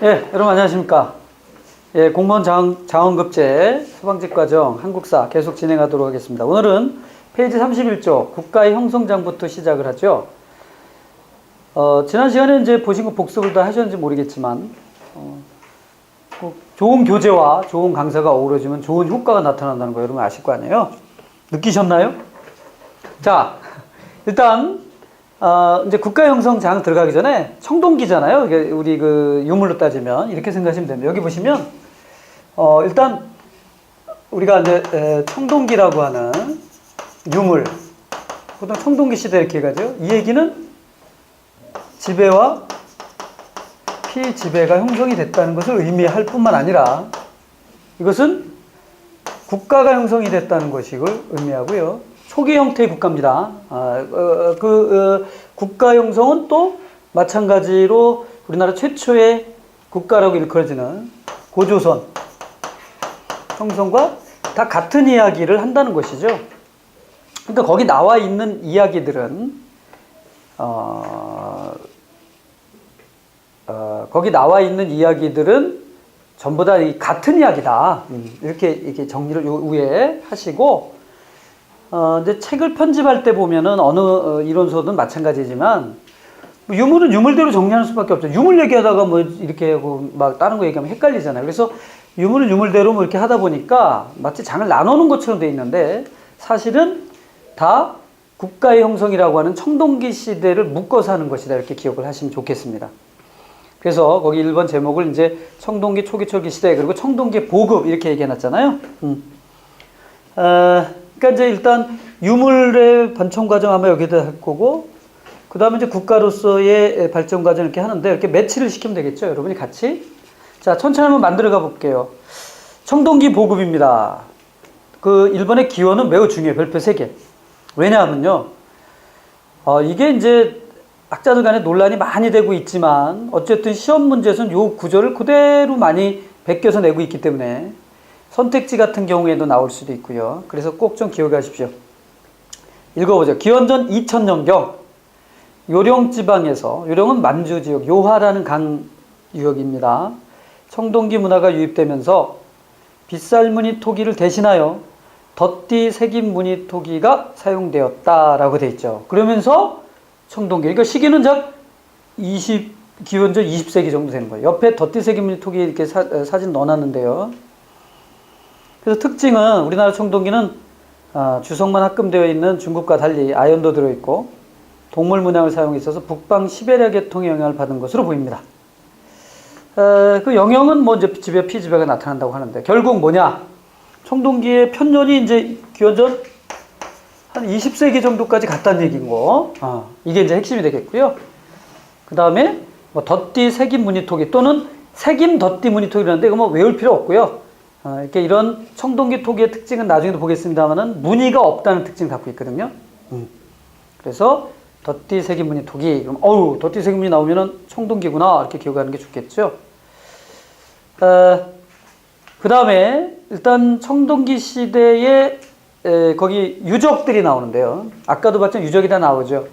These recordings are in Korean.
예, 여러분 안녕하십니까. 예, 공무원 자원급제 소방직과정 한국사 계속 진행하도록 하겠습니다. 오늘은 페이지 31조 국가의 형성장부터 시작을 하죠. 지난 시간에 이제 보신 거 복습을 다 하셨는지 모르겠지만, 좋은 교재와 좋은 강사가 어우러지면 좋은 효과가 나타난다는 거 여러분 아실 거 아니에요? 느끼셨나요? 자, 일단, 이제 국가형성장 들어가기 전에 청동기잖아요. 이게 우리 그 유물로 따지면 이렇게 생각하시면 됩니다. 여기 보시면, 일단 우리가 이제 청동기라고 하는 유물, 보통 청동기 시대 이렇게 가죠. 이 얘기는 지배와 피지배가 형성이 됐다는 것을 의미할 뿐만 아니라 이것은 국가가 형성이 됐다는 것을 의미하고요. 초기 형태의 국가입니다. 국가 형성은 또 마찬가지로 우리나라 최초의 국가라고 일컬어지는 고조선 형성과 다 같은 이야기를 한다는 것이죠. 그러니까 거기 나와 있는 이야기들은 거기 나와 있는 이야기들은 전부 다 같은 이야기다. 이렇게 정리를 요 위에 하시고, 이제 책을 편집할 때 보면은 어느 이론서든 마찬가지지만, 유물은 유물대로 정리하는 수밖에 없죠. 유물 얘기하다가 뭐 이렇게 하고 막 다른 거 얘기하면 헷갈리잖아요. 그래서 유물은 유물대로 뭐 이렇게 하다 보니까 마치 장을 나누는 것처럼 돼 있는데, 사실은 다 국가의 형성이라고 하는 청동기 시대를 묶어서 하는 것이다. 이렇게 기억을 하시면 좋겠습니다. 그래서 거기 1번 제목을 이제 청동기 초기철기 시대, 그리고 청동기 보급 이렇게 얘기해 놨잖아요. 그러니까 이제 일단 유물의 번청 과정 아마 여기다 할 거고, 그 다음에 이제 국가로서의 발전 과정 이렇게 하는데, 이렇게 매치를 시키면 되겠죠. 여러분이 같이. 자, 천천히 한번 만들어 가 볼게요. 청동기 보급입니다. 그 1번의 기원은 매우 중요해요. 별표 3개. 왜냐하면요, 이게 이제 학자들 간에 논란이 많이 되고 있지만, 어쨌든 시험 문제에서는 이 구조를 그대로 많이 베껴서 내고 있기 때문에 선택지 같은 경우에도 나올 수도 있고요. 그래서 꼭 좀 기억하십시오. 읽어보죠. 기원전 2000년경 요령지방에서, 요령은 만주지역, 요하라는 강 유역입니다. 청동기 문화가 유입되면서 빗살무늬 토기를 대신하여 덧띠 새김 무늬 토기가 사용되었다라고 돼 있죠. 그러면서 청동기, 그러니까 시기는 기원전 20세기 정도 되는 거예요. 옆에 덧띠 새김 무늬 토기 이렇게 사진 넣어놨는데요. 그래서 특징은 우리나라 청동기는 주석만 합금되어 있는 중국과 달리 아연도 들어있고 동물 문양을 사용해 있어서 북방 시베리아 계통의 영향을 받은 것으로 보입니다. 그 영향은 뭐 이제 지배 피지배가 나타난다고 하는데, 결국 뭐냐? 청동기의 편년이 이제 기원전 한 20세기 정도까지 갔다는 얘기인 거. 이게 이제 핵심이 되겠고요. 그 다음에 뭐 덧띠 새김 무늬 토기 또는 새김 덧띠 무늬 토기라는데 이거 뭐 외울 필요 없고요. 이렇게 이런 청동기 토기의 특징은 나중에도 보겠습니다만은 무늬가 없다는 특징을 갖고 있거든요. 그래서 덧띠 새김 무늬 토기. 그럼 덧띠 새김 무늬 나오면은 청동기구나 이렇게 기억하는 게 좋겠죠. 그 다음에 일단 청동기 시대에 거기 유적들이 나오는데요. 아까도 봤지만 유적이 다 나오죠.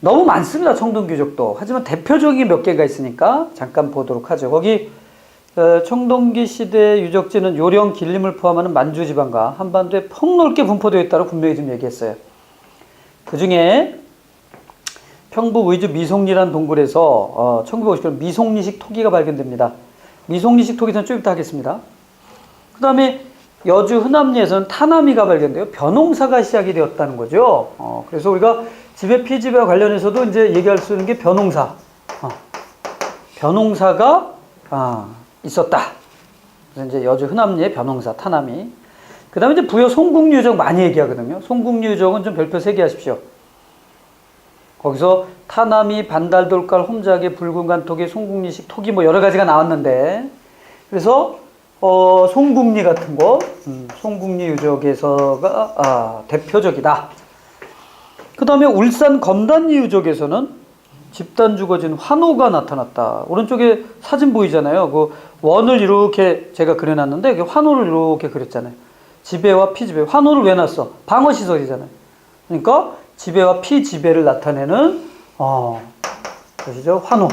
너무 많습니다. 청동기 유적도. 하지만 대표적인 몇 개가 있으니까 잠깐 보도록 하죠. 거기 청동기 시대 유적지는 요령, 길림을 포함하는 만주지방과 한반도에 폭넓게 분포되어 있다고 분명히 좀 얘기했어요. 그 중에 평북 의주 미송리라는 동굴에서 1950년 미송리식 토기가 발견됩니다. 미송리식 토기는 좀 이따 하겠습니다. 그 다음에 여주 흔남리에서는 타나미가 발견돼요. 벼농사가 시작이 되었다는 거죠. 그래서 우리가 지배 피지배와 관련해서도 이제 얘기할 수 있는 게 벼농사. 벼농사가 있었다. 그래서 이제 여주 흔남리의 벼농사, 타나미. 그 다음에 이제 부여 송국유적 많이 얘기하거든요. 송국유적은 좀 별표 3개 하십시오. 거기서 타나미, 반달돌깔, 홈자개, 붉은간 토기, 송국리식 토기 뭐 여러 가지가 나왔는데, 그래서 송국리 같은 거, 송국리 유적에서가 대표적이다. 그 다음에 울산 검단리 유적에서는 집단 죽어진 환호가 나타났다. 오른쪽에 사진 보이잖아요. 그 원을 이렇게 제가 그려놨는데 환호를 이렇게 그렸잖아요. 지배와 피지배. 환호를 왜 놨어? 방어시설이잖아요. 그러니까 지배와 피지배를 나타내는 것이죠. 환호.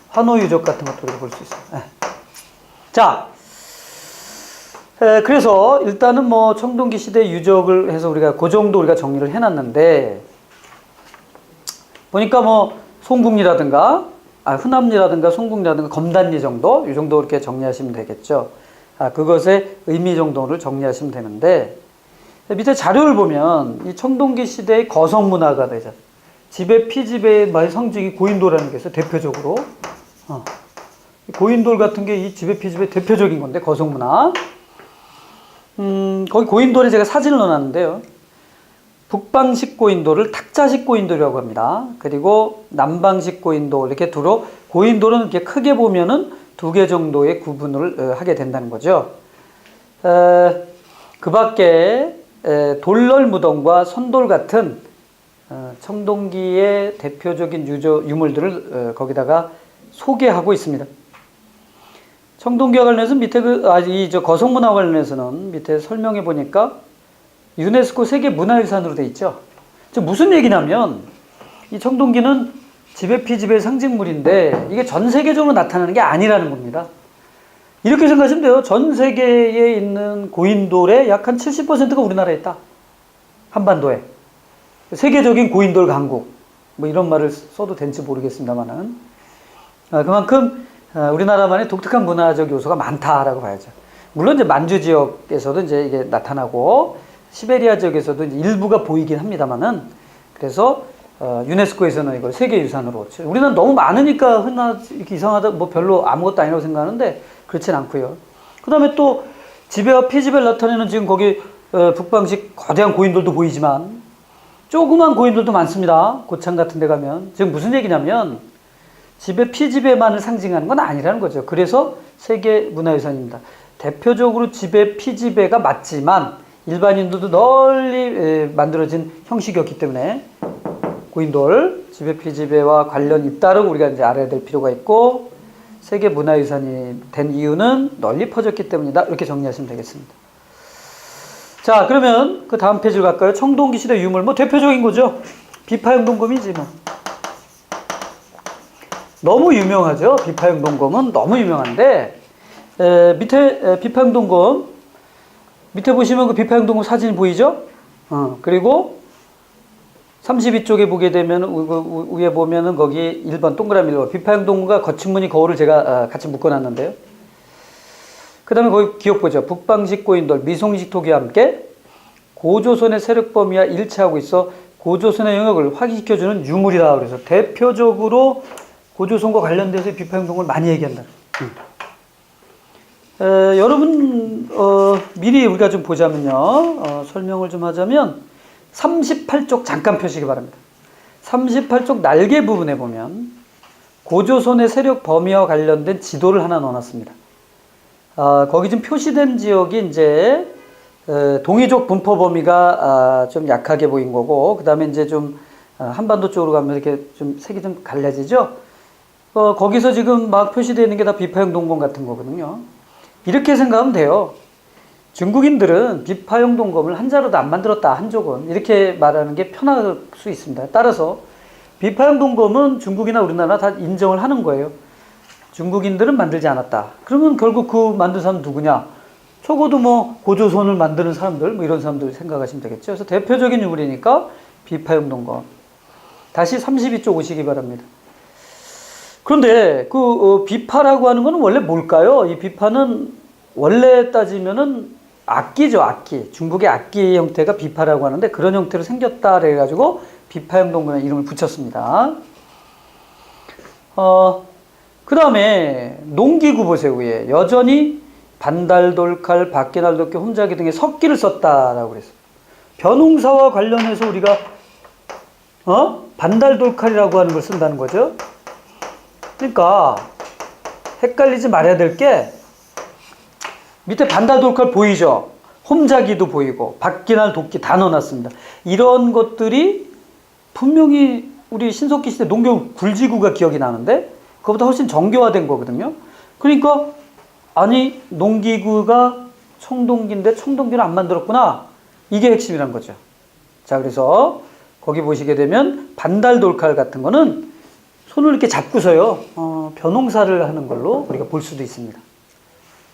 환호 유적 같은 것도 우리가 볼 수 있어요. 네. 자, 그래서 일단은 뭐 청동기 시대 유적을 해서 우리가 그 정도 우리가 정리를 해놨는데, 보니까 뭐 송궁리라든가 흔암리라든가 송궁리라든가 검단리 정도, 이 정도 이렇게 정리하시면 되겠죠. 그것의 의미 정도를 정리하시면 되는데, 밑에 자료를 보면 이 청동기 시대의 거성 문화가 되죠. 지배 피지배의 성징이 고인돌이라는 게 있어요. 대표적으로 고인돌 같은 게 이 지배 피지배 대표적인 건데, 거성 문화. 거기 고인돌에 제가 사진을 넣어놨는데요. 북방식 고인돌을 탁자식 고인돌이라고 합니다. 그리고 남방식 고인돌, 이렇게 두로 고인돌은 이렇게 크게 보면은 두 개 정도의 구분을 하게 된다는 거죠. 그 밖에 돌널 무덤과 선돌 같은 청동기의 대표적인 유물들을 거기다가 소개하고 있습니다. 청동기와 관련해서 밑에 거성문화 관련해서는 밑에 설명해 보니까 유네스코 세계 문화유산으로 돼 있죠. 즉 무슨 얘기냐면 이 청동기는 지배 피지배의 상징물인데 이게 전 세계적으로 나타나는 게 아니라는 겁니다. 이렇게 생각하시면 돼요. 전 세계에 있는 고인돌의 약 한 70%가 우리나라에 있다. 한반도에. 세계적인 고인돌 강국. 뭐 이런 말을 써도 될지 모르겠습니다만은. 그만큼 우리나라만의 독특한 문화적 요소가 많다라고 봐야죠. 물론 이제 만주 지역에서도 이제 이게 나타나고 시베리아 지역에서도 이제 일부가 보이긴 합니다만은, 그래서 유네스코에서는 이걸 세계유산으로. 우리는 너무 많으니까 이렇게 이상하다, 뭐 별로 아무것도 아니라고 생각하는데 그렇진 않고요. 그 다음에 또 지배와 피지배를 나타내는 지금 거기 북방식 거대한 고인돌도 보이지만 조그만 고인돌도 많습니다. 고창 같은 데 가면. 지금 무슨 얘기냐면 지배 피지배만을 상징하는 건 아니라는 거죠. 그래서 세계 문화유산입니다. 대표적으로 지배 피지배가 맞지만 일반인들도 널리 만들어진 형식이었기 때문에 고인돌, 지배 피지배와 관련 있다고 우리가 이제 알아야 될 필요가 있고, 세계 문화유산이 된 이유는 널리 퍼졌기 때문이다. 이렇게 정리하시면 되겠습니다. 자, 그러면 그 다음 페이지로 갈까요? 청동기 시대 유물, 뭐 대표적인 거죠. 비파형 동검이지 뭐. 너무 유명하죠. 비파형 동검은 너무 유명한데, 밑에 비파형 동검, 밑에 보시면 그 비파형 동검 사진 보이죠? 그리고 32쪽에 보게 되면 위에 보면은 거기 1번 동그라미 1번 비파형 동검과 거친무늬 거울을 제가 같이 묶어놨는데요. 그 다음에 거기 기억 보죠. 북방식 고인돌, 미송식 토기와 함께 고조선의 세력 범위와 일치하고 있어 고조선의 영역을 확인시켜주는 유물이다. 그래서 대표적으로 고조선과 관련돼서 비파형 동검을 많이 얘기한다. 여러분 미리 우리가 좀 보자면요. 설명을 좀 하자면 38쪽 잠깐 펴시기 바랍니다. 38쪽 날개 부분에 보면 고조선의 세력 범위와 관련된 지도를 하나 넣어놨습니다. 거기 지금 표시된 지역이 이제 동이족 분포 범위가 좀 약하게 보인 거고, 그 다음에 이제 좀 한반도 쪽으로 가면 이렇게 좀 색이 좀 갈라지죠. 거기서 지금 막 표시되어 있는 게 다 비파형 동검 같은 거거든요. 이렇게 생각하면 돼요. 중국인들은 비파형 동검을 한자로도 안 만들었다, 한족은. 이렇게 말하는 게 편할 수 있습니다. 따라서 비파형 동검은 중국이나 우리나라 다 인정을 하는 거예요. 중국인들은 만들지 않았다. 그러면 결국 그 만든 사람은 누구냐? 적어도 뭐 고조선을 만드는 사람들, 뭐 이런 사람들 생각하시면 되겠죠. 그래서 대표적인 유물이니까 비파형 동검. 다시 32쪽 오시기 바랍니다. 그런데 그 비파라고 하는 거는 원래 뭘까요? 이 비파는 원래 따지면은 악기죠, 악기. 중국의 악기 형태가 비파라고 하는데 그런 형태로 생겼다 그래가지고 비파형 동검의 이름을 붙였습니다. 그 다음에 농기구 보세요. 위에 여전히 반달돌칼, 박개날도끼, 홈자기 등의 석기를 썼다라고 그랬어요. 벼농사와 관련해서 우리가 반달돌칼이라고 하는 걸 쓴다는 거죠. 그러니까 헷갈리지 말아야 될 게 밑에 반달돌칼 보이죠? 홈자기도 보이고 박기날 도끼 다 넣어놨습니다. 이런 것들이 분명히 우리 신석기 시대 농경 굴지구가 기억이 나는데 그거보다 훨씬 정교화된 거거든요. 그러니까 아니 농기구가 청동기인데 청동기를 안 만들었구나. 이게 핵심이란 거죠. 자, 그래서 거기 보시게 되면 반달돌칼 같은 거는 손을 이렇게 잡고서요. 벼농사를 하는 걸로 우리가 볼 수도 있습니다.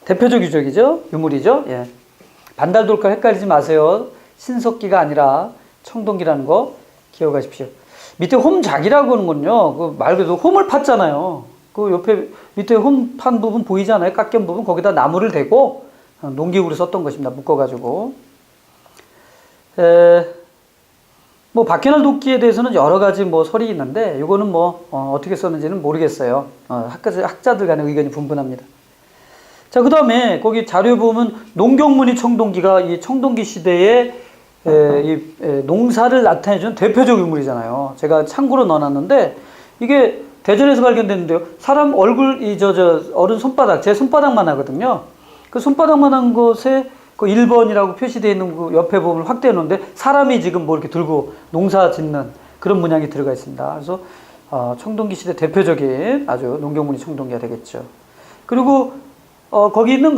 대표적 유적이죠. 유물이죠. 예. 반달돌과 헷갈리지 마세요. 신석기가 아니라 청동기라는 거 기억하십시오. 밑에 홈작이라고 하는 건요. 그 말 그대로 홈을 팠잖아요. 그 옆에 밑에 홈 판 부분 보이잖아요. 깎인 부분 거기다 나무를 대고 농기구로 썼던 것입니다. 묶어가지고. 뭐 박해날 도끼에 대해서는 여러 가지 뭐 설이 있는데 이거는 뭐 어떻게 썼는지는 모르겠어요. 학자들 간의 의견이 분분합니다. 자, 그 다음에 거기 자료에 보면 농경문이 청동기가 이 청동기 시대에 농사를 나타내주는 대표적 유물이잖아요. 제가 참고로 넣어놨는데 이게 대전에서 발견됐는데요. 사람 얼굴 어른 손바닥, 제 손바닥만 하거든요. 그 손바닥만 한 것에 그 1번이라고 표시되어 있는 그 옆에 부분을 확대해 놓는데 사람이 지금 뭐 이렇게 들고 농사 짓는 그런 문양이 들어가 있습니다. 그래서 청동기 시대 대표적인 아주 농경문이 청동기가 되겠죠. 그리고 거기 있는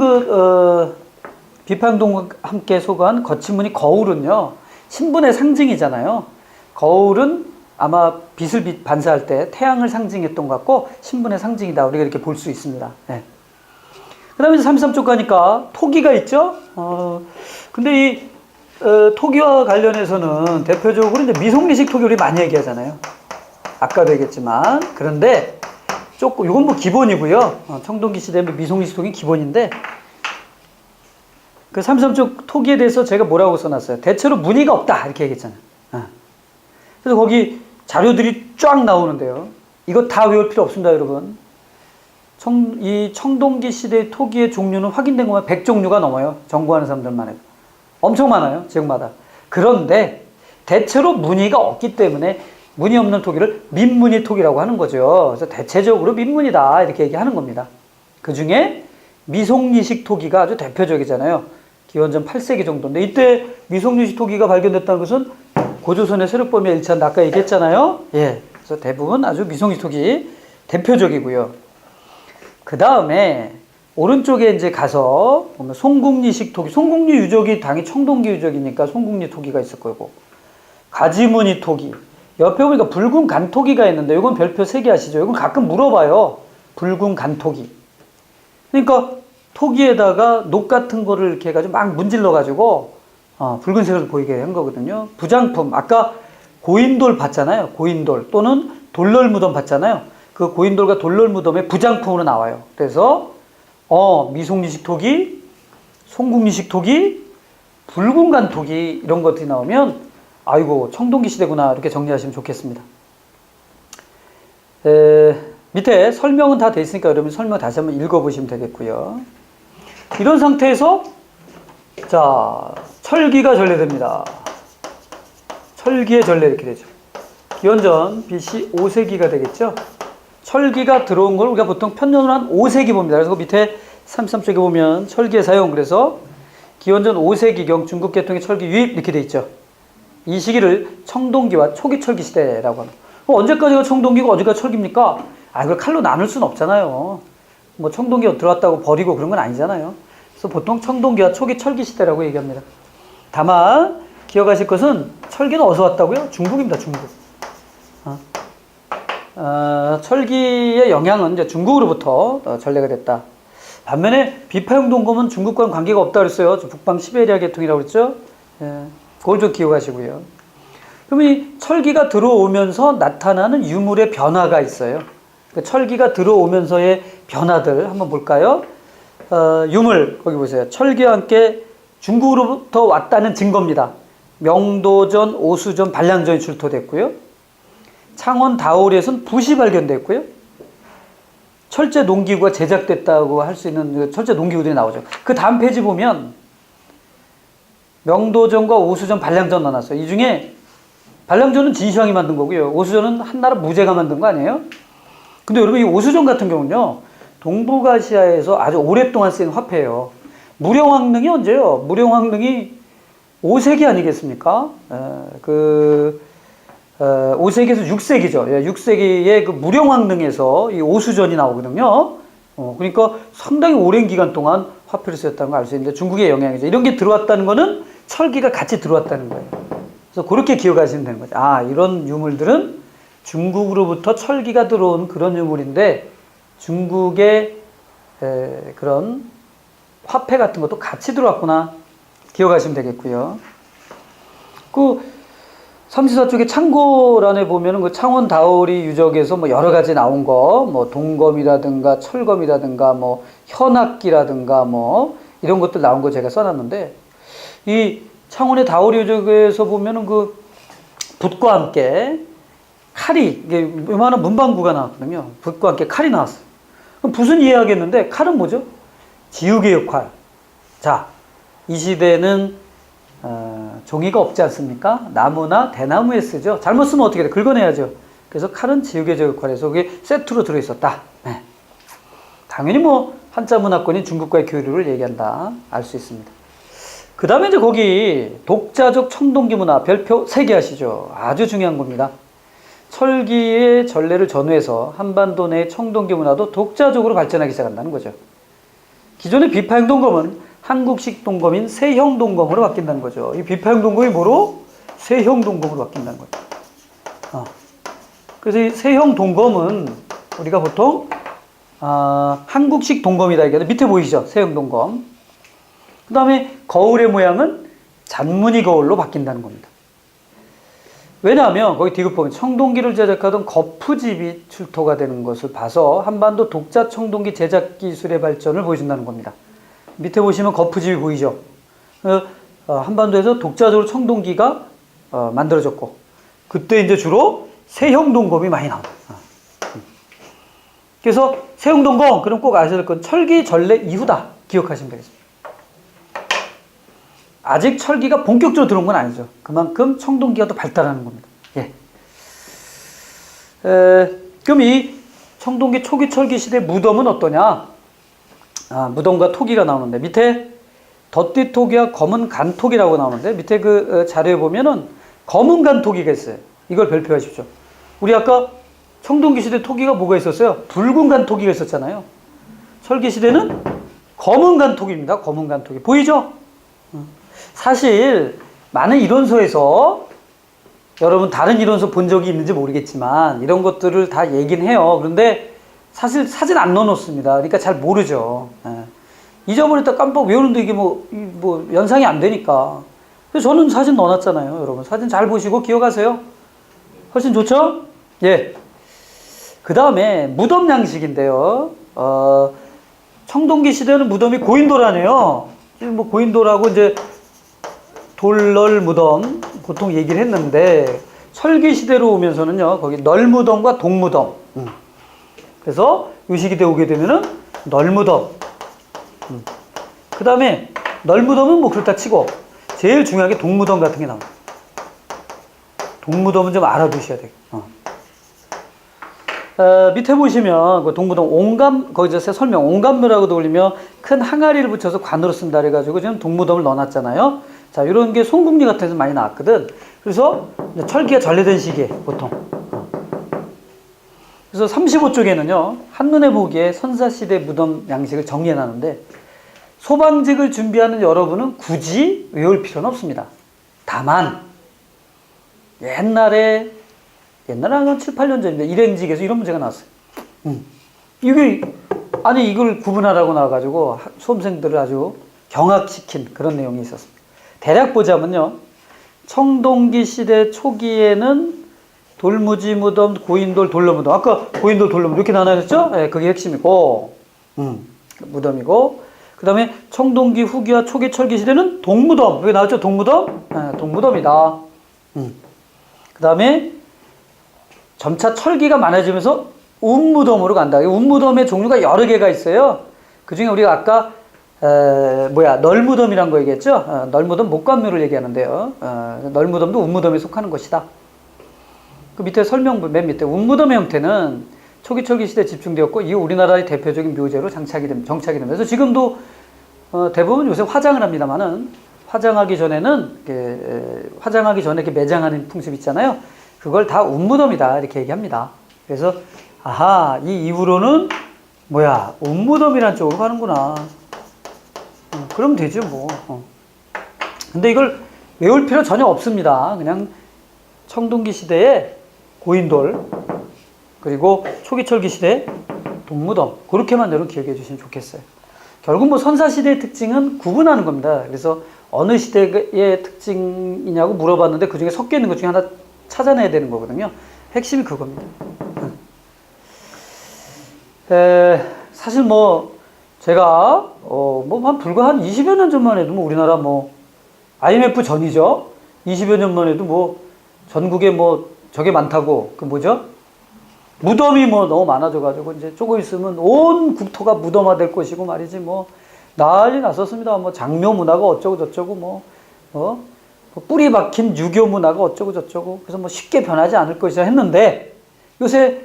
비판동과 함께 소거한 거친무늬 거울은요, 신분의 상징이잖아요. 거울은 아마 빛을 반사할 때 태양을 상징했던 것 같고 신분의 상징이다. 우리가 이렇게 볼 수 있습니다. 네. 그 다음에 이제 33쪽 가니까 토기가 있죠. 근데 이 토기와 관련해서는 대표적으로 이제 미송리식 토기 우리 많이 얘기하잖아요. 아까도 얘기했지만 그런데 조금 이건 뭐 기본이고요. 청동기 시대 미송리식 토기 기본인데 그 33쪽 토기에 대해서 제가 뭐라고 써놨어요. 대체로 무늬가 없다 이렇게 얘기했잖아요. 그래서 거기 자료들이 쫙 나오는데요. 이거 다 외울 필요 없습니다, 여러분. 이 청동기 시대의 토기의 종류는 확인된 것만 100종류가 넘어요. 정보하는 사람들만 해도. 엄청 많아요, 지역마다. 그런데 대체로 무늬가 없기 때문에 무늬 없는 토기를 민무늬 토기라고 하는 거죠. 그래서 대체적으로 민무늬다 이렇게 얘기하는 겁니다. 그 중에 미송리식 토기가 아주 대표적이잖아요. 기원전 8세기 정도인데 이때 미송리식 토기가 발견됐다는 것은 고조선의 세력범위의 일치한다 아까 얘기했잖아요. 예, 그래서 대부분 아주 미송리식 토기 대표적이고요. 그 다음에 오른쪽에 이제 가서 보면 송국리식 토기, 송국리 유적이 당연히 청동기 유적이니까 송국리 토기가 있을 거고, 가지무늬 토기, 옆에 보니까 붉은 간토기가 있는데 이건 별표 3개 아시죠? 이건 가끔 물어봐요. 붉은 간토기. 그러니까 토기에다가 녹 같은 거를 이렇게 해가지고 막 문질러 가지고 붉은색으로 보이게 한 거거든요. 부장품, 아까 고인돌 봤잖아요. 고인돌 또는 돌널 무덤 봤잖아요. 그 고인돌과 돌널 무덤의 부장품으로 나와요. 그래서 미송리식 토기, 송국리식 토기, 붉은 간토기 이런 것들이 나오면 아이고 청동기 시대구나 이렇게 정리하시면 좋겠습니다. 밑에 설명은 다 돼 있으니까 여러분 설명 다시 한번 읽어보시면 되겠고요. 이런 상태에서 자 철기가 전래됩니다. 철기의 전래 이렇게 되죠. 기원전 BC 5세기가 되겠죠. 철기가 들어온 걸 우리가 보통 편년으로 한 5세기 봅니다. 그래서 밑에 33쪽에 보면 철기의 사용, 그래서 기원전 5세기경 중국 계통의 철기 유입 이렇게 돼 있죠. 이 시기를 청동기와 초기 철기 시대라고 합니다. 언제까지가 청동기고 언제가 철기입니까? 그걸 칼로 나눌 수는 없잖아요. 뭐 청동기가 들어왔다고 버리고 그런 건 아니잖아요. 그래서 보통 청동기와 초기 철기 시대라고 얘기합니다. 다만 기억하실 것은 철기는 어디서 왔다고요? 중국입니다. 중국. 철기의 영향은 이제 중국으로부터 전래가 됐다. 반면에 비파용 동검은 중국과는 관계가 없다 그랬어요. 북방 시베리아 계통이라고 그랬죠. 예, 그걸 좀 기억하시고요. 그럼 이 철기가 들어오면서 나타나는 유물의 변화가 있어요. 그 철기가 들어오면서의 변화들 한번 볼까요? 유물 거기 보세요. 철기와 함께 중국으로부터 왔다는 증거입니다. 명도전, 오수전, 반량전이 출토됐고요. 창원 다오리에서는 붓이 발견됐고요. 철제 농기구가 제작됐다고 할 수 있는 철제 농기구들이 나오죠. 그 다음 페이지 보면 명도전과 오수전, 반량전 넣어놨어요. 이 중에 반량전은 진시황이 만든 거고요. 오수전은 한나라 무제가 만든 거 아니에요? 근데 여러분 이 오수전 같은 경우는요. 동북아시아에서 아주 오랫동안 쓰인 화폐예요. 무령왕릉이 언제요? 무령왕릉이 5세기 아니겠습니까? 5세기에서 6세기죠. 6세기에 그 무령왕릉에서 이 오수전이 나오거든요. 그러니까 상당히 오랜 기간 동안 화폐를 쓰였다는 걸 알 수 있는데 중국의 영향이죠. 이런 게 들어왔다는 거는 철기가 같이 들어왔다는 거예요. 그래서 그렇게 기억하시면 되는 거죠. 이런 유물들은 중국으로부터 철기가 들어온 그런 유물인데 중국의 그런 화폐 같은 것도 같이 들어왔구나 기억하시면 되겠고요. 그 삼지사 쪽에 창고란에 보면은 그 창원 다오리 유적에서 뭐 여러 가지 나온 거, 뭐 동검이라든가 철검이라든가 뭐 현악기라든가 뭐 이런 것들 나온 거 제가 써놨는데, 이 창원의 다오리 유적에서 보면은 그 붓과 함께 칼이, 이게 요만한 문방구가 나왔거든요. 붓과 함께 칼이 나왔어요. 그럼 붓은 이해하겠는데 칼은 뭐죠? 지우개 역할. 자, 이 시대는 종이가 없지 않습니까? 나무나 대나무에 쓰죠. 잘못 쓰면 어떻게 돼? 긁어내야죠. 그래서 칼은 지우개 역할에서 그게 세트로 들어있었다. 네. 당연히 뭐 한자 문화권인 중국과의 교류를 얘기한다. 알 수 있습니다. 그 다음에 이제 거기 독자적 청동기 문화 별표 3개 하시죠. 아주 중요한 겁니다. 철기의 전례를 전후해서 한반도 내 청동기 문화도 독자적으로 발전하기 시작한다는 거죠. 기존의 비파형 동검은 한국식 동검인 세형 동검으로 바뀐다는 거죠. 이 비파형 동검이 뭐로? 세형 동검으로 바뀐다는 거죠. 그래서 이 세형 동검은 우리가 보통 한국식 동검이다 얘기하는데, 밑에 보이시죠? 세형 동검. 그 다음에 거울의 모양은 잔무늬 거울로 바뀐다는 겁니다. 왜냐하면 거기 디귿 보면 청동기를 제작하던 거푸집이 출토가 되는 것을 봐서 한반도 독자 청동기 제작 기술의 발전을 보여준다는 겁니다. 밑에 보시면 거푸집이 보이죠. 한반도에서 독자적으로 청동기가 만들어졌고, 그때 이제 주로 세형 동검이 많이 나옵니다. 그래서 세형 동검, 그럼 꼭 아셔야 될 건 철기 전래 이후다 기억하시면 되겠습니다. 아직 철기가 본격적으로 들어온 건 아니죠. 그만큼 청동기가 더 발달하는 겁니다. 예. 그럼 이 청동기 초기 철기 시대 무덤은 어떠냐? 무덤과 토기가 나오는데, 밑에 덧띠 토기와 검은 간토기라고 나오는데, 밑에 그 자료에 보면은 검은 간토기가 있어요. 이걸 별표하십시오. 우리 아까 청동기 시대 토기가 뭐가 있었어요? 붉은 간토기가 있었잖아요. 철기 시대는 검은 간토기입니다. 검은 간토기. 보이죠? 사실 많은 이론서에서, 여러분 다른 이론서 본 적이 있는지 모르겠지만 이런 것들을 다 얘기는 해요. 그런데 사실 사진 안 넣어놓습니다. 그러니까 잘 모르죠. 잊어버렸다 깜빡 외우는데 이게 뭐 연상이 안 되니까. 그래서 저는 사진 넣어놨잖아요. 여러분 사진 잘 보시고 기억하세요. 훨씬 좋죠? 예. 그 다음에 무덤 양식인데요. 청동기 시대는 무덤이 고인돌아네요. 뭐 고인돌하고 이제 돌널 무덤 보통 얘기를 했는데, 철기 시대로 오면서는요, 거기 널무덤과 동무덤. 그래서 이 시기대 오게 되면은 널무덤. 그 다음에 널무덤은 뭐 그렇다 치고, 제일 중요한 게 동무덤 같은 게 나옵니다. 동무덤은 좀 알아두셔야 돼요. 밑에 보시면 그 동무덤 거기서 설명 온감묘라고도 올리며 큰 항아리를 붙여서 관으로 쓴다 그래가지고 지금 동무덤을 넣어놨잖아요. 자, 이런 게 송금리 같은 데서 많이 나왔거든. 그래서 철기가 전래된 시기에 보통. 그래서 35쪽에는요, 한눈에 보기에 선사시대 무덤 양식을 정리해놨는데, 소방직을 준비하는 여러분은 굳이 외울 필요는 없습니다. 다만 옛날에 한 7, 8년 전인데 일행직에서 이런 문제가 나왔어요. 이걸 구분하라고 나와가지고 수험생들을 아주 경악시킨 그런 내용이 있었습니다. 대략 보자면요, 청동기 시대 초기에는 돌무지 무덤, 고인돌, 돌로 무덤. 아까 고인돌, 돌로 무덤 이렇게 나눠졌죠? 네, 그게 핵심이고, 무덤이고, 그 다음에 청동기 후기와 초기 철기 시대는 동무덤. 여기 나왔죠? 동무덤? 네, 동무덤이다. 그 다음에 점차 철기가 많아지면서 운무덤으로 간다. 운무덤의 종류가 여러 개가 있어요. 그 중에 우리가 아까 널무덤이란 거 얘기했죠? 널무덤 목관묘를 얘기하는데요. 널무덤도 운무덤에 속하는 것이다. 그 밑에 설명문 맨 밑에 운무덤의 형태는 초기 철기 시대에 집중되었고, 이후 우리나라의 대표적인 묘제로 정착이 되면서 지금도 대부분 요새 화장을 합니다만은, 화장하기 전에 이렇게 매장하는 풍습 있잖아요. 그걸 다 운무덤이다 이렇게 얘기합니다. 그래서 이 이후로는 운무덤이란 쪽으로 가는구나. 그러면 되죠 뭐. 근데 이걸 외울 필요 전혀 없습니다. 그냥 청동기 시대에 고인돌, 그리고 초기철기 시대 동무덤. 그렇게만 여러분 기억해 주시면 좋겠어요. 결국 뭐 선사시대의 특징은 구분하는 겁니다. 그래서 어느 시대의 특징이냐고 물어봤는데 그 중에 섞여 있는 것 중에 하나 찾아내야 되는 거거든요. 핵심이 그겁니다. 사실 뭐 제가 한 불과 한 20여 년 전만 해도 뭐 우리나라 뭐 IMF 전이죠. 20여 년만 해도 뭐 전국에 뭐 저게 많다고 그 뭐죠? 무덤이 뭐 너무 많아져가지고 이제 조금 있으면 온 국토가 무덤화 될 것이고 말이지 뭐 난리 났었습니다. 뭐 장묘 문화가 어쩌고 저쩌고 뭐 뿌리 박힌 유교 문화가 어쩌고 저쩌고 그래서 뭐 쉽게 변하지 않을 것이라 했는데 요새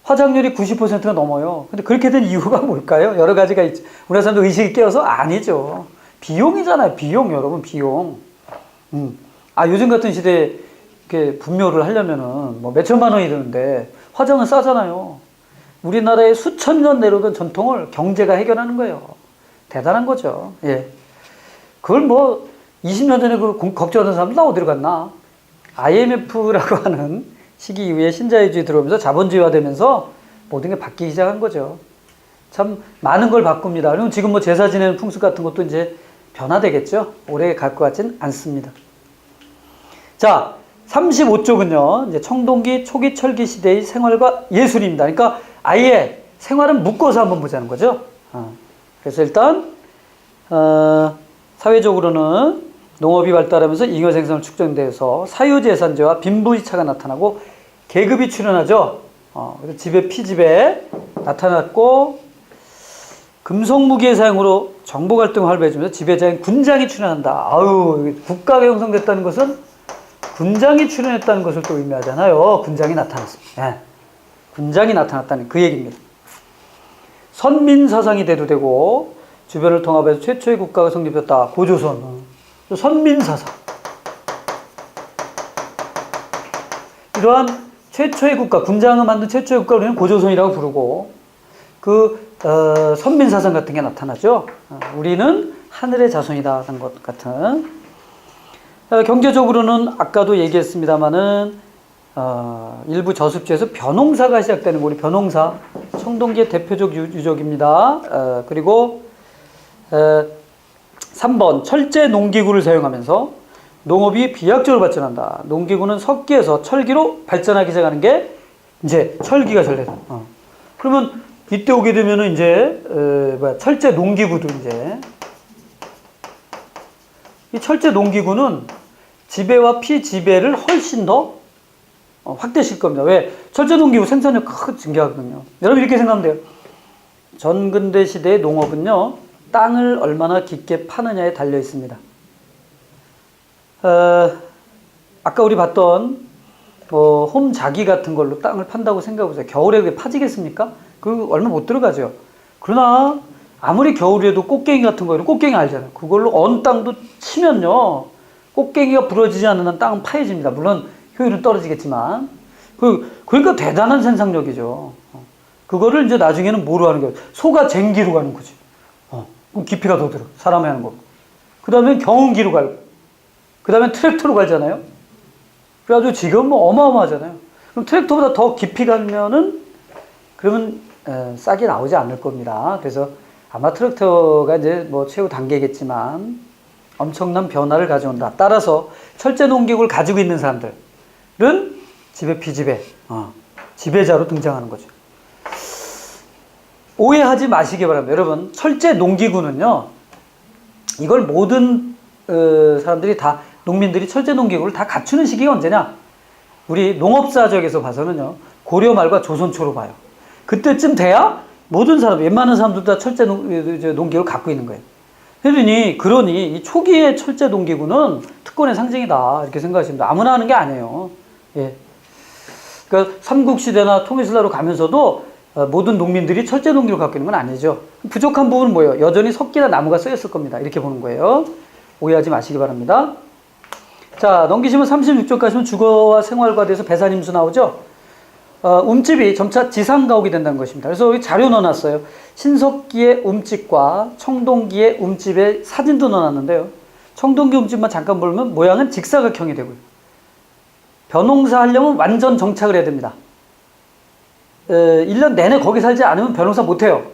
화장률이 90%가 넘어요. 근데 그렇게 된 이유가 뭘까요? 여러 가지가 있죠. 우리 사람들 의식이 깨어서 아니죠. 비용이잖아요. 비용 여러분 비용. 요즘 같은 시대에 이렇게 분묘를 하려면은 뭐 몇천만 원이 드는데 화장은 싸잖아요. 우리나라의 수천 년 내려오던 전통을 경제가 해결하는 거예요. 대단한 거죠. 예. 그걸 뭐 20년 전에 그 걱정하던 사람들 다 어디로 갔나? IMF라고 하는 시기 이후에 신자유주의 들어오면서 자본주의화 되면서 모든 게 바뀌기 시작한 거죠. 참 많은 걸 바꿉니다. 그리고 지금 뭐 제사 지내는 풍습 같은 것도 이제 변화되겠죠. 오래 갈 것 같진 않습니다. 자, 35쪽은요, 이제 청동기 초기 철기 시대의 생활과 예술입니다. 그러니까 아예 생활은 묶어서 한번 보자는 거죠. 그래서 일단, 사회적으로는 농업이 발달하면서 잉여 생산을 축적돼서 사유재산제와 빈부이차가 나타나고 계급이 출현하죠. 그래서 지배, 피지배 나타났고, 금속무기의 사용으로 정보 갈등을 활발해지면서 지배자인 군장이 출현한다. 국가가 형성됐다는 것은 군장이 출현했다는 것을 또 의미하잖아요. 군장이 나타났습니다. 예. 군장이 나타났다는 그 얘기입니다. 선민사상이 대두되고 주변을 통합해서 최초의 국가가 성립했다. 고조선. 선민사상. 이러한 최초의 국가, 군장을 만든 최초의 국가를 우리는 고조선이라고 부르고 선민사상 같은 게 나타나죠. 우리는 하늘의 자손이다 하는 것 같은. 경제적으로는 아까도 얘기했습니다마는 일부 저습지에서 벼농사가 시작되는 거, 우리 벼농사 청동기의 대표적 유적입니다. 그리고 3번 철제 농기구를 사용하면서 농업이 비약적으로 발전한다. 농기구는 석기에서 철기로 발전하기 시작하는 게 이제 철기가 전래다. 그러면 이때 오게 되면은 이제 철제 농기구도 이제 이 철제 농기구는 지배와 피지배를 훨씬 더 확대시킬 겁니다. 왜? 철제 농기구 생산력 크게 증가하거든요. 여러분 이렇게 생각하면 돼요. 전근대 시대의 농업은요, 땅을 얼마나 깊게 파느냐에 달려 있습니다. 아까 우리 봤던 홈자기 같은 걸로 땅을 판다고 생각해 보세요. 겨울에 그게 파지겠습니까? 그 얼마 못 들어가죠. 그러나 아무리 겨울에도 꽃갱이 같은 거, 꽃갱이 알잖아요. 그걸로 언 땅도 치면요, 꽃갱이가 부러지지 않는 한 땅은 파여집니다. 물론 효율은 떨어지겠지만. 그러니까 대단한 생산력이죠. 그거를 이제 나중에는 뭐로 하는 거예요? 소가 쟁기로 가는 거지. 그럼 깊이가 더 들어. 사람이 하는 거. 그 다음에 경운기로 갈고. 그 다음에 트랙터로 갈잖아요. 그래가지고 지금 뭐 어마어마하잖아요. 그럼 트랙터보다 더 깊이 가면은 그러면 싹이 나오지 않을 겁니다. 그래서 아마 트랙터가 이제 뭐 최후 단계겠지만 엄청난 변화를 가져온다. 따라서 철제 농기구를 가지고 있는 사람들은 지배, 피지배, 지배자로 등장하는 거죠. 오해하지 마시기 바랍니다. 여러분, 철제 농기구는요, 이걸 모든 사람들이 다, 농민들이 철제 농기구를 다 갖추는 시기가 언제냐? 우리 농업사적에서 봐서는요, 고려 말과 조선 초로 봐요. 그때쯤 돼야 모든 사람, 웬만한 사람들도 다 철제 농기구를 갖고 있는 거예요. 그러니 이 초기의 철제 농기구는 특권의 상징이다, 이렇게 생각하시면 돼요. 아무나 하는 게 아니에요. 예. 그러니까 삼국시대나 통일신라로 가면서도 모든 농민들이 철제 농기구를 갖고 있는 건 아니죠. 부족한 부분은 뭐예요? 여전히 석기나 나무가 쓰였을 겁니다. 이렇게 보는 거예요. 오해하지 마시기 바랍니다. 자, 넘기시면 36쪽 가시면 주거와 생활과 대해서 배산임수 나오죠? 움집이 점차 지상가 오게 된다는 것입니다. 그래서 여기 자료 넣어놨어요. 신석기의 움집과 청동기의 움집의 사진도 넣어놨는데요. 청동기 움집만 잠깐 보면 모양은 직사각형이 되고요. 벼농사 하려면 완전 정착을 해야 됩니다. 1년 내내 거기 살지 않으면 변호사 못해요.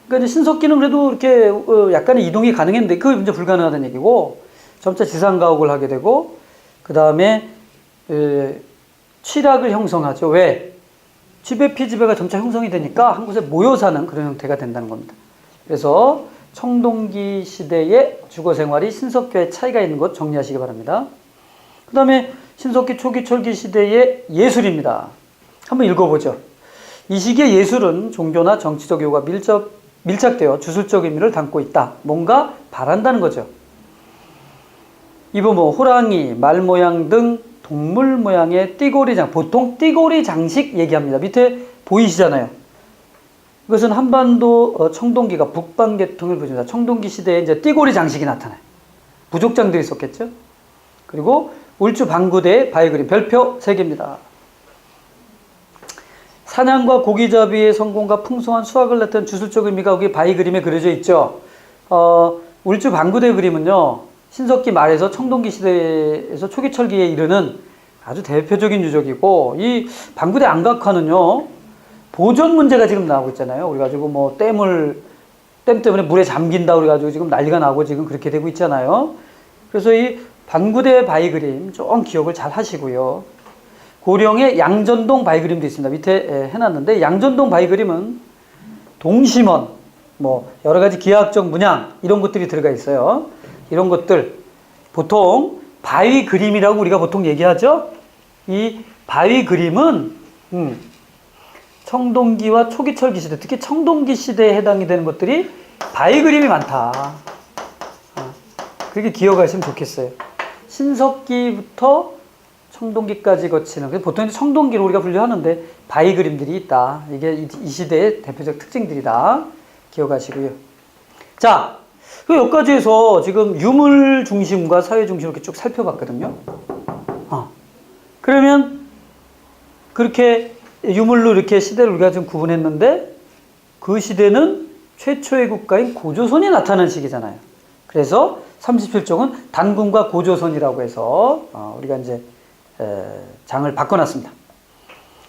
그러니까 이제 신석기는 그래도 이렇게 약간의 이동이 가능했는데 그게 이제 불가능하다는 얘기고, 점차 지상가옥을 하게 되고, 그 다음에 취락을 형성하죠. 왜? 지배 피지배가 점차 형성이 되니까 한 곳에 모여 사는 그런 형태가 된다는 겁니다. 그래서 청동기 시대의 주거 생활이 신석기와의 차이가 있는 것 정리하시기 바랍니다. 그 다음에 신석기 초기 철기 시대의 예술입니다. 한번 읽어보죠. 이 시기의 예술은 종교나 정치적 요구가 밀착되어 주술적 의미를 담고 있다. 뭔가 바란다는 거죠. 이번 호랑이, 말 모양 등 동물 모양의 띠고리 보통 띠고리 장식 얘기합니다. 밑에 보이시잖아요. 이것은 한반도 청동기가 북방 계통을 보여줍니다. 청동기 시대에 이제 띠고리 장식이 나타나요. 부족장들이 있었겠죠. 그리고 울주 방구대의 바위 그림, 별표 3개입니다. 사냥과 고기잡이의 성공과 풍성한 수확을 나타낸 주술적 의미가 거기 바위 그림에 그려져 있죠. 울주 방구대 그림은요, 신석기 말에서 청동기 시대에서 초기 철기에 이르는 아주 대표적인 유적이고, 이 방구대 안각화는요, 보존 문제가 지금 나오고 있잖아요. 우리 가지고 뭐 댐 때문에 물에 잠긴다 그래가지고 지금 난리가 나고 지금 그렇게 되고 있잖아요. 그래서 이 방구대 바위 그림 좀 기억을 잘 하시고요. 고령의 양전동 바위 그림도 있습니다. 밑에 해놨는데, 양전동 바위 그림은 동심원, 뭐 여러 가지 기하학적 문양 이런 것들이 들어가 있어요. 이런 것들 보통 바위 그림이라고 우리가 보통 얘기하죠. 이 바위 그림은 청동기와 초기 철기 시대, 특히 청동기 시대에 해당이 되는 것들이 바위 그림이 많다. 그렇게 기억하시면 좋겠어요. 신석기부터 청동기까지 거치는, 보통 청동기로 우리가 분류하는데 바위 그림들이 있다. 이게 이 시대의 대표적 특징들이다. 기억하시고요. 자, 그 여기까지 해서 지금 유물 중심과 사회 중심을 이렇게 쭉 살펴봤거든요. 그러면 그렇게 유물로 이렇게 시대를 우리가 좀 구분했는데, 그 시대는 최초의 국가인 고조선이 나타난 시기잖아요. 그래서 37쪽은 단군과 고조선이라고 해서 우리가 이제 장을 바꿔놨습니다.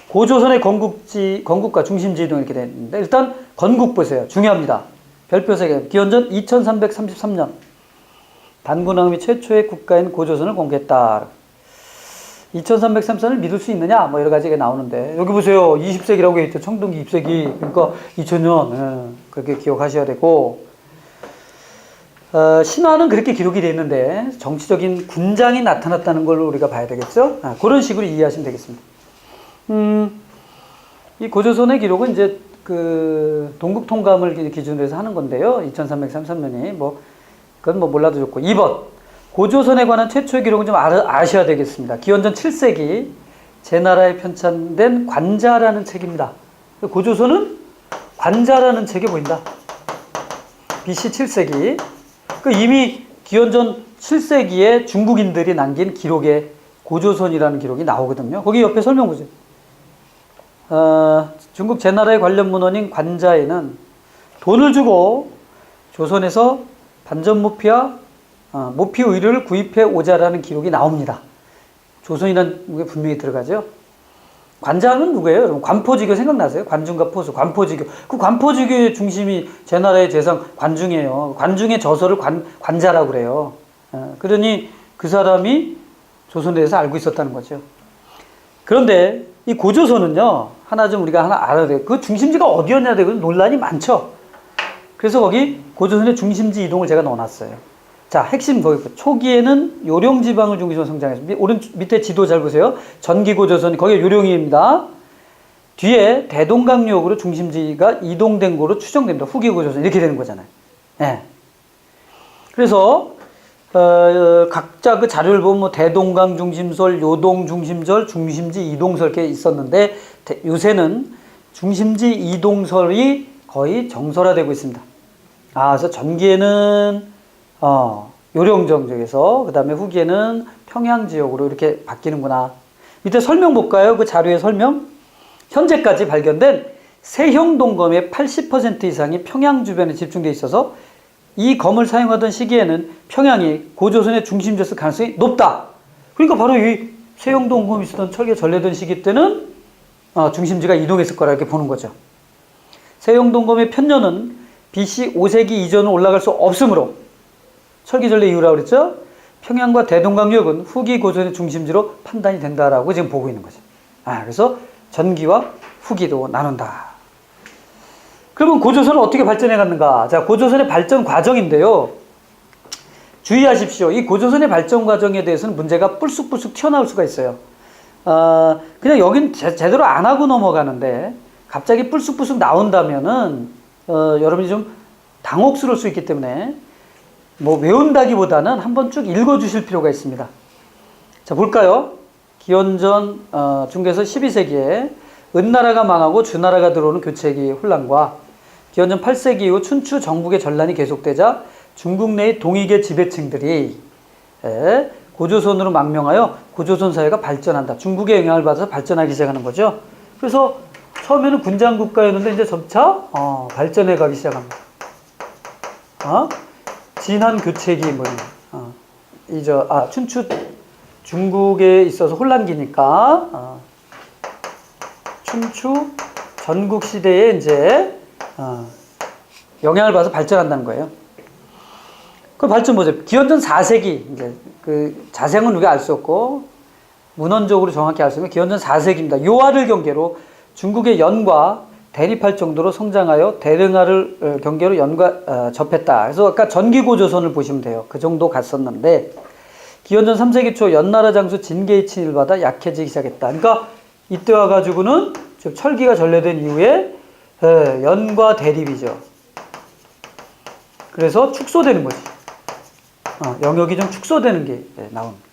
고조선의 건국과 중심지 이동 이렇게 됐는데, 일단 건국 보세요. 중요합니다. 별표 3개. 기원전 2333년 단군왕이 최초의 국가인 고조선을 공개했다. 2333년을 믿을 수 있느냐? 뭐 여러 가지가 나오는데, 여기 보세요. 20세기라고 해 있죠. 청동기 20세기. 그러니까 2000년. 그렇게 기억하셔야 되고, 신화는 그렇게 기록이 되어 있는데 정치적인 군장이 나타났다는 걸로 우리가 봐야 되겠죠? 그런 식으로 이해하시면 되겠습니다. 이 고조선의 기록은 이제 그 동국통감을 기준으로 해서 하는 건데요. 2333년이 그건 몰라도 좋고. 2번. 고조선에 관한 최초의 기록은 좀 아셔야 되겠습니다. 기원전 7세기 제나라에 편찬된 관자라는 책입니다. 고조선은 관자라는 책에 보인다. BC 7세기. 이미 기원전 7세기에 중국인들이 남긴 기록에 고조선이라는 기록이 나오거든요. 거기 옆에 설명 보세요. 중국 제나라의 관련 문헌인 관자에는 돈을 주고 조선에서 반전모피와 모피 의류를 구입해 오자라는 기록이 나옵니다. 조선이라는 게 분명히 들어가죠. 관자는 누구예요? 관포지교 생각나세요? 관중과 포수, 관포지교. 그 관포지교의 중심이 제나라의 재상 관중이에요. 관중의 저서를 관자라고 그래요. 그러니 그 사람이 조선에 대해서 알고 있었다는 거죠. 그런데 이 고조선은요, 우리가 하나 알아야 돼요. 그 중심지가 어디였냐에 대해서 논란이 많죠. 그래서 거기 고조선의 중심지 이동을 제가 넣어놨어요. 자, 핵심 거기 초기에는 요령 지방을 중심으로 성장했습니다. 밑에 지도 잘 보세요. 전기고조선, 거기 요령입니다. 뒤에 대동강역으로 중심지가 이동된 거로 추정됩니다. 후기고조선 이렇게 되는 거잖아요. 네. 그래서 각자 그 자료를 보면 대동강 중심설, 요동 중심설, 중심지 이동설 이렇게 있었는데, 요새는 중심지 이동설이 거의 정설화되고 있습니다. 그래서 전기에는 요령정 지역에서, 그 다음에 후기에는 평양 지역으로 이렇게 바뀌는구나. 밑에 설명 볼까요? 그 자료의 설명. 현재까지 발견된 세형 동검의 80% 이상이 평양 주변에 집중되어 있어서 이 검을 사용하던 시기에는 평양이 고조선의 중심지였을 가능성이 높다. 그러니까 바로 이 세형 동검이 있었던 철기 전래던 시기 때는 중심지가 이동했을 거라 이렇게 보는 거죠. 세용동검의 편년은 BC 5세기 이전으로 올라갈 수 없으므로 철기전래 이후라고 그랬죠. 평양과 대동강유역은 후기 고전의 중심지로 판단이 된다라고 지금 보고 있는 거죠. 그래서 전기와 후기도 나눈다. 그러면 고조선은 어떻게 발전해 갔는가? 자, 고조선의 발전 과정인데요. 주의하십시오. 이 고조선의 발전 과정에 대해서는 문제가 뿔쑥뿔쑥 튀어나올 수가 있어요. 그냥 여긴 제대로 안 하고 넘어가는데 갑자기 뿔쑥뿔쑥 나온다면은 여러분이 좀 당혹스러울 수 있기 때문에 뭐 외운다기보다는 한번 쭉 읽어주실 필요가 있습니다. 자, 볼까요? 기원전 중개서 12세기에 은나라가 망하고 주나라가 들어오는 교체기 혼란과 기원전 8세기 이후 춘추 정국의 전란이 계속되자 중국 내의 동이계 지배층들이 고조선으로 망명하여 고조선 사회가 발전한다. 중국의 영향을 받아서 발전하기 시작하는 거죠. 그래서 처음에는 군장 국가였는데 이제 점차 발전해 가기 시작합니다. 진한 교체기 뭐 춘추 중국에 있어서 혼란기니까 춘추 전국 시대에 이제 영향을 받아서 발전한다는 거예요. 그 발전 보세요. 기원전 4세기 이제 그 자세한 우리가 알 수 없고 문헌적으로 정확히 알 수 있는 기원전 4세기입니다. 요하를 경계로 중국의 연과 대립할 정도로 성장하여 대릉하를 경계로 연과 접했다. 그래서 아까 전기고조선을 보시면 돼요. 그 정도 갔었는데 기원전 3세기 초 연나라 장수 진계의 친위를 받아 약해지기 시작했다. 그러니까 이때 와가지고는 즉 철기가 전래된 이후에 연과 대립이죠. 그래서 축소되는 거지. 영역이 좀 축소되는 게 나옵니다.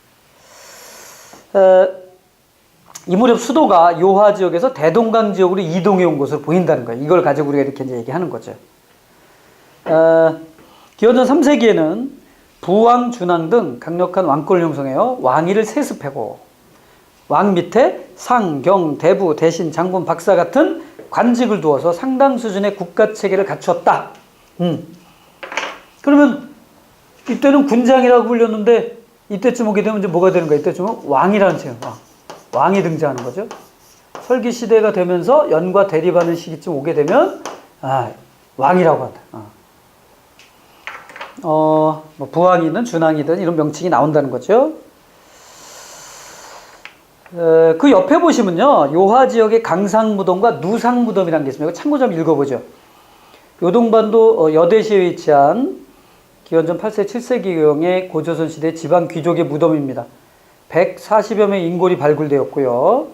이 무렵 수도가 요하 지역에서 대동강 지역으로 이동해 온 것으로 보인다는 거예요. 이걸 가지고 우리가 이렇게 이제 얘기하는 거죠. 기원전 3세기에는 부왕, 준왕 등 강력한 왕권을 형성하여 왕위를 세습하고 왕 밑에 상, 경, 대부, 대신, 장군, 박사 같은 관직을 두어서 상당 수준의 국가 체계를 갖추었다. 그러면 이때는 군장이라고 불렸는데 이때쯤 오게 되면 이제 뭐가 되는 거야? 이때쯤은 왕이라는 체험, 왕이 등장하는 거죠. 설기 시대가 되면서 연과 대립하는 시기쯤 오게 되면 왕이라고 한다. 뭐 부왕이든 준왕이든 이런 명칭이 나온다는 거죠. 그 옆에 보시면요, 요하 지역의 강상무덤과 누상무덤이라는 게 있습니다. 참고 좀 읽어보죠. 요동반도 여대시에 위치한 기원전 8세 7세기경의 고조선 시대 지방 귀족의 무덤입니다. 140여 명의 인골이 발굴되었고요.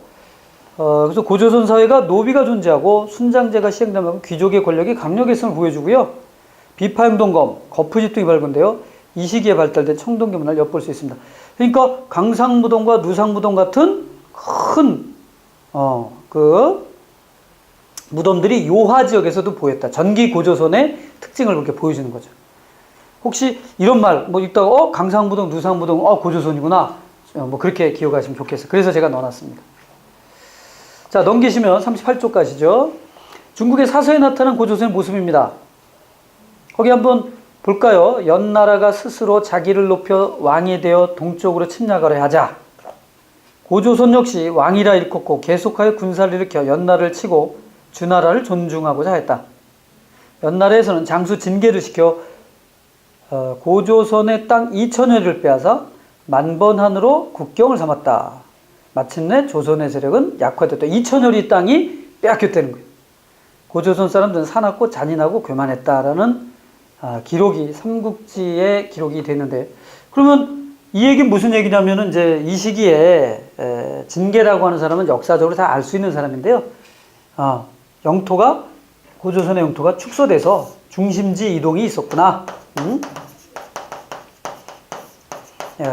그래서 고조선 사회가 노비가 존재하고 순장제가 시행되면 귀족의 권력이 강력했음을 보여주고요. 비파행동검, 거푸집 등이 발굴되어 이 시기에 발달된 청동기 문화를 엿볼 수 있습니다. 그러니까 강상무덤과 누상무덤 같은 큰 그 무덤들이 요하 지역에서도 보였다. 전기 고조선의 특징을 그렇게 보여주는 거죠. 혹시 이런 말 뭐 읽다가 강상무덤, 누상무덤, 고조선이구나. 뭐 그렇게 기억하시면 좋겠어요. 그래서 제가 넣어놨습니다. 자, 넘기시면 38쪽 가시죠. 중국의 사서에 나타난 고조선의 모습입니다. 거기 한번 볼까요? 연나라가 스스로 자기를 높여 왕이 되어 동쪽으로 침략하려 하자 고조선 역시 왕이라 일컫고 계속하여 군사를 일으켜 연나라를 치고 주나라를 존중하고자 했다. 연나라에서는 장수 진계를 시켜 고조선의 땅 2천여리를 빼앗아 만번한으로 국경을 삼았다. 마침내 조선의 세력은 약화됐다. 2천여리 땅이 빼앗겼다는 거예요. 고조선 사람들은 사납고 잔인하고 교만했다라는 기록이 삼국지에 기록이 되는데, 그러면 이 얘기는 무슨 얘기냐면은 이제 이 시기에 진계라고 하는 사람은 역사적으로 다 알 수 있는 사람인데요. 영토가 고조선의 영토가 축소돼서 중심지 이동이 있었구나.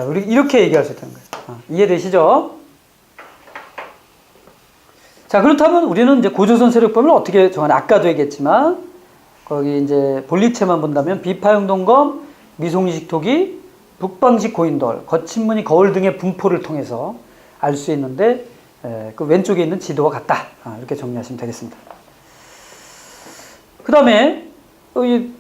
우리 이렇게 얘기할 수 있다는 거예요. 이해되시죠? 자, 그렇다면 우리는 이제 고조선 세력법을 어떻게 정하냐? 아까도 얘기했지만 거기 이제 볼리체만 본다면 비파용동검, 미송식 토기, 북방식 고인돌, 거친무늬 거울 등의 분포를 통해서 알 수 있는데 그 왼쪽에 있는 지도와 같다. 이렇게 정리하시면 되겠습니다. 그 다음에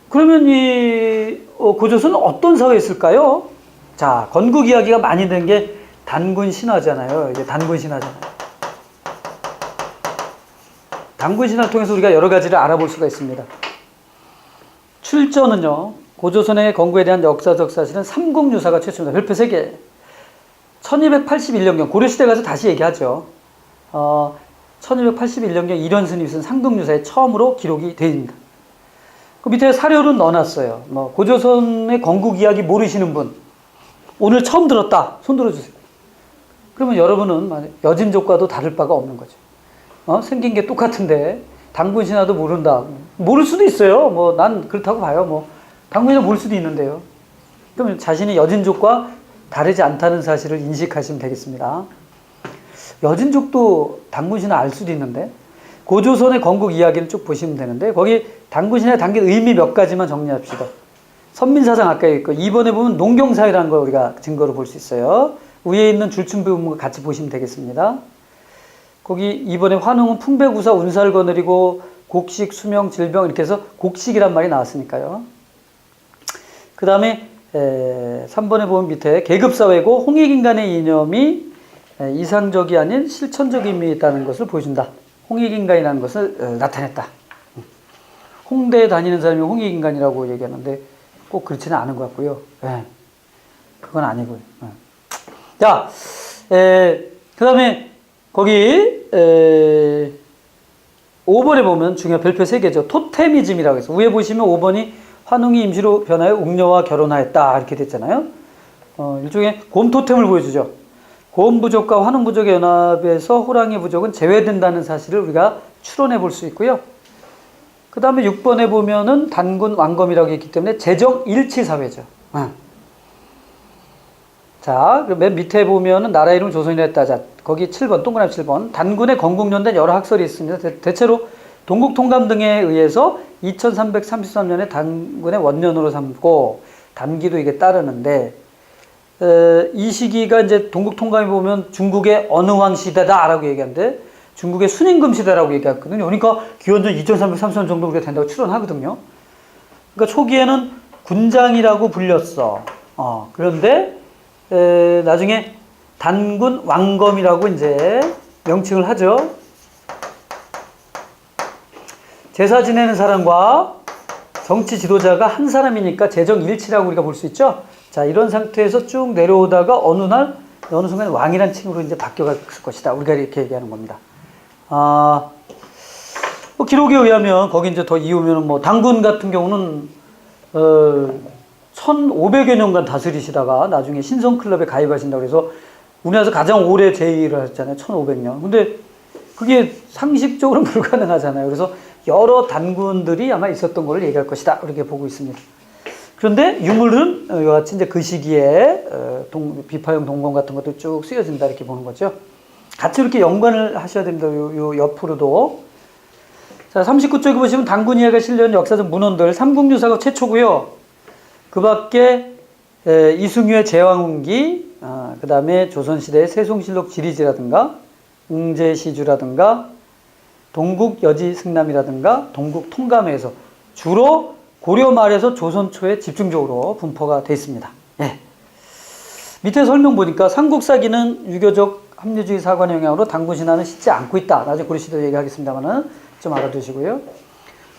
그러면 이 고조선은 어떤 사회였을까요? 자, 건국 이야기가 많이 된 게 단군 신화잖아요. 이게 단군 신화잖아요. 단군 신화를 통해서 우리가 여러 가지를 알아볼 수가 있습니다. 출전은요, 고조선의 건국에 대한 역사적 사실은 삼국유사가 최초입니다. 별표 3개. 1281년경, 고려시대 가서 다시 얘기하죠. 1281년경 이련스님이 쓴 삼국유사에 처음으로 기록이 되어 있습니다. 그 밑에 사료를 넣어놨어요. 고조선의 건국 이야기 모르시는 분, 오늘 처음 들었다. 손 들어주세요. 그러면 여러분은 여진족과도 다를 바가 없는 거죠. 생긴 게 똑같은데, 단군신화도 모른다. 모를 수도 있어요. 난 그렇다고 봐요. 단군신화 모를 수도 있는데요. 그러면 자신이 여진족과 다르지 않다는 사실을 인식하시면 되겠습니다. 여진족도 단군신화 알 수도 있는데, 고조선의 건국 이야기를 쭉 보시면 되는데, 거기 단군신화에 담긴 의미 몇 가지만 정리합시다. 선민사상 아까 있고, 2번에 보면 농경사회라는 걸 우리가 증거로 볼 수 있어요. 위에 있는 줄춤배 부분 같이 보시면 되겠습니다. 거기 2번에 환웅은 풍배구사 운사를 거느리고 곡식, 수명, 질병 이렇게 해서 곡식이란 말이 나왔으니까요. 그 다음에 3번에 보면 밑에 계급사회고 홍익인간의 이념이 이상적이 아닌 실천적인 의미에 있다는 것을 보여준다. 홍익인간이라는 것을 나타냈다. 홍대에 다니는 사람이 홍익인간이라고 얘기하는데 꼭 그렇지는 않은 것 같고요. 그건 아니고요. 자, 그 다음에 거기 5번에 보면 중요한 별표 3개죠. 토테미즘이라고 해서 위에 보시면 5번이 환웅이 임시로 변하여 웅녀와 결혼하였다 이렇게 됐잖아요. 일종의 곰 토템을 보여주죠. 곰 부족과 환웅 부족의 연합에서 호랑이 부족은 제외된다는 사실을 우리가 추론해 볼 수 있고요. 그 다음에 6번에 보면은 단군 왕검이라고 했기 때문에 재정 일치 사회죠. 자, 맨 밑에 보면은 나라 이름 조선이라 했다. 자, 거기 7번, 동그라미 7번. 단군의 건국연된 여러 학설이 있습니다. 대체로 동국통감 등에 의해서 2333년에 단군의 원년으로 삼고, 단기도 이게 따르는데, 이 시기가 이제 동국통감에 보면 중국의 어느 왕 시대다라고 얘기하는데, 중국의 순임금 시대라고 얘기했거든요. 그러니까 기원전 2333년 정도 우리가 된다고 추론하거든요. 그러니까 초기에는 군장이라고 불렸어. 그런데, 나중에 단군 왕검이라고 이제 명칭을 하죠. 제사 지내는 사람과 정치 지도자가 한 사람이니까 재정일치라고 우리가 볼 수 있죠. 자, 이런 상태에서 쭉 내려오다가 어느 날, 어느 순간 왕이란 칭으로 이제 바뀌어갔을 것이다. 우리가 이렇게 얘기하는 겁니다. 기록에 의하면, 거기 이제 더 이으면 단군 같은 경우는, 1500여 년간 다스리시다가 나중에 신성클럽에 가입하신다고 해서 우리나라에서 가장 오래 제의를 했잖아요. 1500년. 근데 그게 상식적으로 불가능하잖아요. 그래서 여러 단군들이 아마 있었던 걸 얘기할 것이다. 이렇게 보고 있습니다. 그런데 유물은 이와 같이 이제 그 시기에 비파형 동검 같은 것도 쭉 쓰여진다. 이렇게 보는 거죠. 같이 이렇게 연관을 하셔야 됩니다. 요 옆으로도. 자, 39쪽에 보시면 단군 이야기가 실려있는 역사적 문헌들, 삼국유사가 최초고요. 그 밖에 이승유의 제왕운기, 그 다음에 조선시대의 세송실록 지리지라든가 응제시주라든가 동국여지승남이라든가 동국통감에서 주로 고려 말에서 조선 초에 집중적으로 분포가 되어 있습니다. 밑에 설명 보니까 삼국사기는 유교적 합리주의 사관의 영향으로 단군신화는 싣지 않고 있다. 나중에 고려시대 얘기하겠습니다만은 좀 알아두시고요.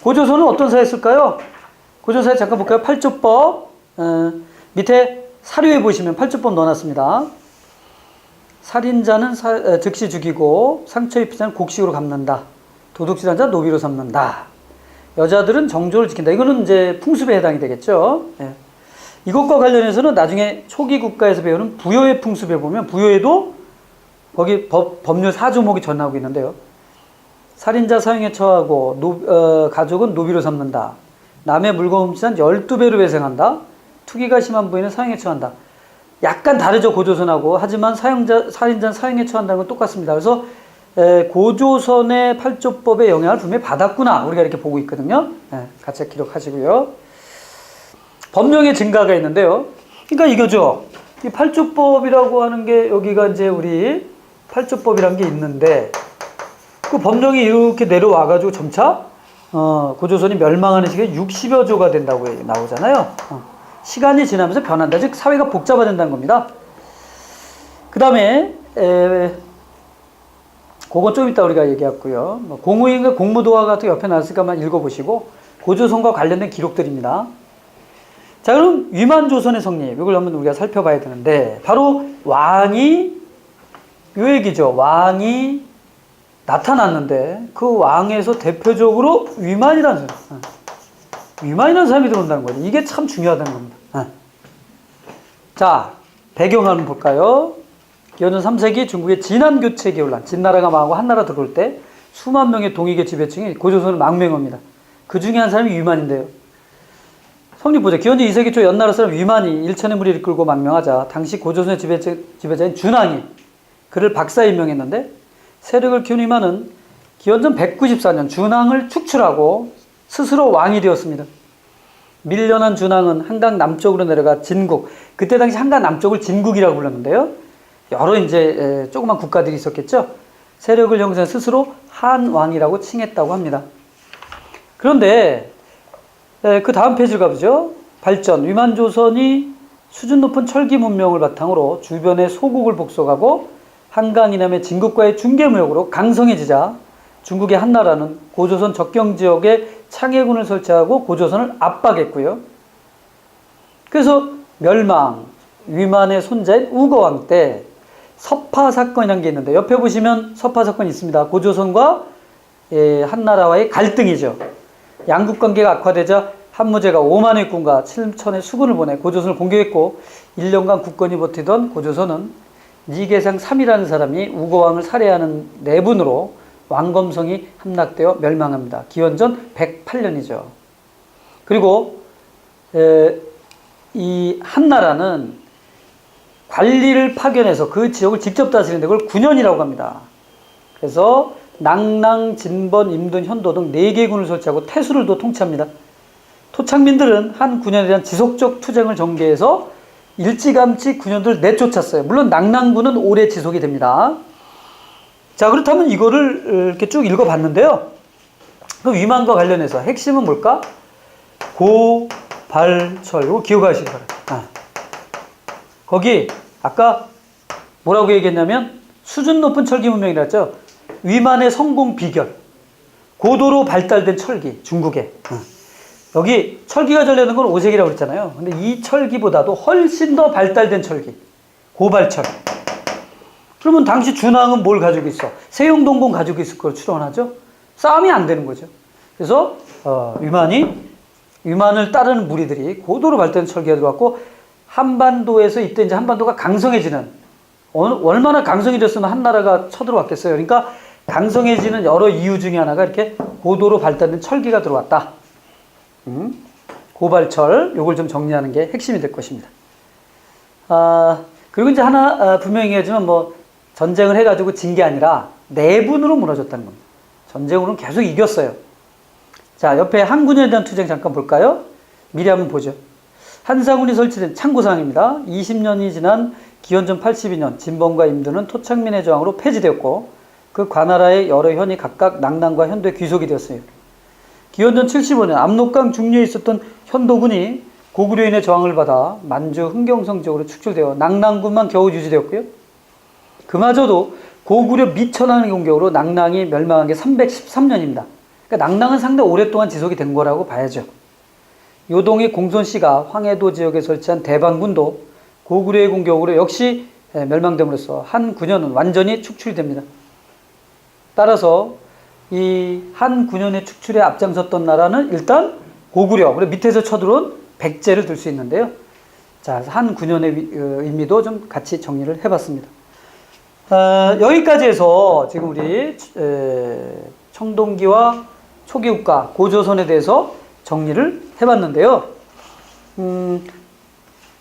고조선은 어떤 사회였을까요? 고조사에 잠깐 볼까요? 팔조법. 밑에 사료에 보시면 팔조법 넣어놨습니다. 살인자는 즉시 죽이고 상처 입힌 자는 곡식으로 갚는다. 도둑질한 자는 노비로 삼는다. 여자들은 정조를 지킨다. 이거는 이제 풍습에 해당이 되겠죠. 이것과 관련해서는 나중에 초기 국가에서 배우는 부여의 풍습에 보면 부여에도 거기 법률 4조목이 전하고 있는데요. 살인자 사형에 처하고 가족은 노비로 삼는다. 남의 물건 훔치는 12배로 배상한다. 투기가 심한 부인은 사형에 처한다. 약간 다르죠, 고조선하고. 하지만 살인자는 사형에 처한다는 건 똑같습니다. 그래서 고조선의 팔조법의 영향을 분명히 받았구나. 우리가 이렇게 보고 있거든요. 같이 기록하시고요. 법령의 증가가 있는데요. 그러니까 이거죠. 이 팔조법이라고 하는 게 여기가 이제 우리 팔조법이라는 게 있는데 그 법령이 이렇게 내려와가지고 점차 고조선이 멸망하는 시기에 60여 조가 된다고 나오잖아요. 시간이 지나면서 변한다. 즉 사회가 복잡화된다는 겁니다. 그 다음에 그건 좀 이따 우리가 얘기했고요. 뭐 공우인과 공무도화 같은 거 옆에 놨으니까 한번 읽어보시고 고조선과 관련된 기록들입니다. 자, 그럼 위만조선의 성립, 이걸 한번 우리가 살펴봐야 되는데, 바로 왕이, 요 얘기죠. 왕이 나타났는데, 그 왕에서 대표적으로 위만이라는 사람, 위만이라는 사람이 들어온다는 거죠. 이게 참 중요하다는 겁니다. 자, 배경 한번 볼까요? 기원전 3세기 중국의 진안교체 기울란, 진나라가 망하고 한나라 들어올 때 수만 명의 동이계 지배층이 고조선을 망명합니다. 그 중에 한 사람이 위만인데요. 성립 보자. 기원전 2세기 초 연나라 사람 위만이 일천의 무리를 끌고 망명하자 당시 고조선의 지배자인 준왕이 그를 박사 임명했는데, 세력을 키운 위만은 기원전 194년 준왕을 축출하고 스스로 왕이 되었습니다. 밀려난 준왕은 한강 남쪽으로 내려가 진국, 그때 당시 한강 남쪽을 진국이라고 불렀는데요. 여러 이제 조그만 국가들이 있었겠죠. 세력을 형성해 스스로 한왕이라고 칭했다고 합니다. 그런데 그 다음 페이지를 가보죠. 발전. 위만조선이 수준 높은 철기 문명을 바탕으로 주변의 소국을 복속하고 한강 이남의 진국과의 중개무역으로 강성해지자 중국의 한나라는 고조선 접경 지역에 창해군을 설치하고 고조선을 압박했고요. 그래서 멸망, 위만의 손자인 우거왕 때 서파사건이라는 게 있는데, 옆에 보시면 서파사건이 있습니다. 고조선과 한나라와의 갈등이죠. 양국 관계가 악화되자 한무제가 5만의 군과 7천의 수군을 보내 고조선을 공격했고, 1년간 굳건히 버티던 고조선은 니계상 3이라는 사람이 우거왕을 살해하는 내분으로 왕검성이 함락되어 멸망합니다. 기원전 108년이죠. 그리고 이 한나라는 관리를 파견해서 그 지역을 직접 다스리는데 그걸 군현이라고 합니다. 그래서 낭랑, 진번, 임든, 현도 등 4개 군을 설치하고 태수를 또 통치합니다. 토착민들은 한 군현에 대한 지속적 투쟁을 전개해서 일찌감치 군현들을 내쫓았어요. 물론 낭랑군은 오래 지속이 됩니다. 자, 그렇다면 이거를 이렇게 쭉 읽어봤는데요. 그 위만과 관련해서 핵심은 뭘까? 고발철. 이거 기억하시기 바랍니다. 거기 아까 뭐라고 얘기했냐면 수준 높은 철기 문명이라 했죠. 위만의 성공 비결, 고도로 발달된 철기, 중국에. 여기 철기가 전려는 건 5세기라고 그랬잖아요. 근데 이 철기보다도 훨씬 더 발달된 철기, 고발철. 그러면 당시 준왕은 뭘 가지고 있어? 세용동공 가지고 있을 걸 추론하죠. 싸움이 안 되는 거죠. 그래서 위만을 따르는 무리들이 고도로 발달된 철기가 들어왔고, 한반도에서 이때 이제 한반도가 강성해지는, 얼마나 강성이 됐으면 한나라가 쳐들어왔겠어요. 그러니까 강성해지는 여러 이유 중에 하나가 이렇게 고도로 발달된 철기가 들어왔다. 고발철, 요걸 좀 정리하는 게 핵심이 될 것입니다. 그리고 이제 하나 분명히 얘기하지만 뭐 전쟁을 해가지고 진 게 아니라 내분으로 무너졌다는 겁니다. 전쟁으로는 계속 이겼어요. 자, 옆에 한군현에 대한 투쟁 잠깐 볼까요? 미리 한번 보죠. 한사군이 설치된 참고사항입니다. 20년이 지난 기원전 82년 진번과 임두는 토착민의 저항으로 폐지되었고, 그 관할하의 여러 현이 각각 낭랑과 현도의 귀속이 되었어요. 기원전 75년 압록강 중류에 있었던 현도군이 고구려인의 저항을 받아 만주 흥경성 지역으로 축출되어 낭랑군만 겨우 유지되었고요. 그마저도 고구려 미천왕의 공격으로 낭랑이 멸망한 게 313년입니다. 그러니까 낭랑은 상당히 오랫동안 지속이 된 거라고 봐야죠. 요동의 공손씨가 황해도 지역에 설치한 대방군도 고구려의 공격으로 역시 멸망됨으로써 한 군현은 완전히 축출됩니다. 따라서 이 한 군현의 축출에 앞장섰던 나라는 일단 고구려, 그리고 밑에서 쳐들어온 백제를 들 수 있는데요. 자, 한 군현의 의미도 좀 같이 정리를 해봤습니다. 여기까지 해서 지금 우리 청동기와 초기국가 고조선에 대해서 정리를 해봤는데요.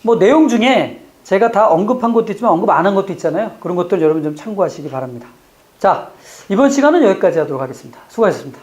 뭐 내용 중에 제가 다 언급한 것도 있지만 언급 안 한 것도 있잖아요. 그런 것들 여러분 좀 참고하시기 바랍니다. 자, 이번 시간은 여기까지 하도록 하겠습니다. 수고하셨습니다.